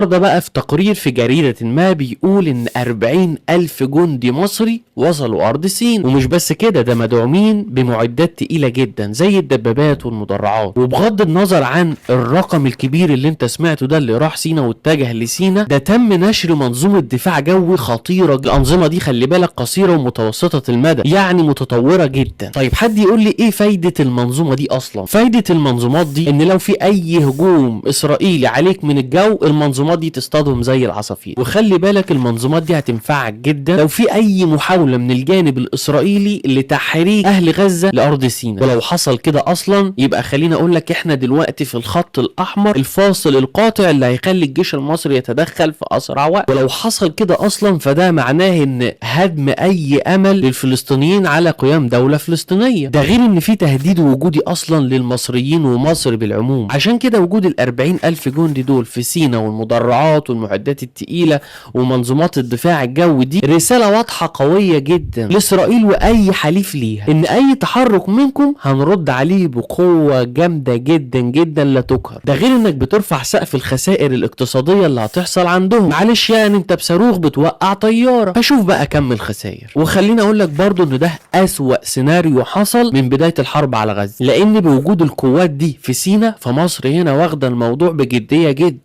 ده بقى في تقرير في جريدة ما بيقول ان 40,000 جندي مصري وصلوا ارض سيناء، ومش بس كده، ده مدعومين بمعدات تقيلة جدا زي الدبابات والمدرعات. وبغض النظر عن الرقم الكبير اللي انت سمعته ده اللي راح سيناء واتجه لسيناء، ده تم نشر منظومة دفاع جوي خطيرة. الانظمة دي خلي بالك قصيرة ومتوسطة المدى، يعني متطورة جدا. طيب حد يقول لي ايه فايدة المنظومة دي اصلا؟ فايدة المنظومات دي ان لو في اي هجوم اسرائيلي عليك من الجو، المنظومات دي تصطادهم زي العصافير. وخلي بالك المنظومات دي هتنفعك جدا لو في اي محاولة من الجانب الاسرائيلي لتحريك اهل غزة لارض سيناء. ولو حصل كده اصلا يبقى خلينا اقول لك احنا دلوقتي في الخط الاحمر الفاصل القاطع اللي هيخلي الجيش المصري يتدخل في اسرع وقت. ولو حصل كده اصلا فده معناه ان هدم اي امل للفلسطينيين على قيام دولة فلسطينية. ده غير ان في تهديد وجودي اصلا للمصريين ومصر بالعموم. عشان كده وجود 40,000 جندي دول في سيناء والمدرعات والمعدات التقيلة ومنظومات الدفاع الجوي دي رسالة واضحة قوية جدا لإسرائيل وأي حليف ليها، إن أي تحرك منكم هنرد عليه بقوة جامدة جدا جدا لا تقهر. ده غير إنك بترفع سقف الخسائر الاقتصادية اللي هتحصل عندهم. معلش يعني أنت بصاروخ بتوقع طيارة، فشوف بقى كم الخسائر. وخليني أقول لك برضو إن ده أسوأ سيناريو حصل من بداية الحرب على غزة، لأن بوجود القوات دي في سيناء فمصر هنا واخدة الموضوع بجدية جدا.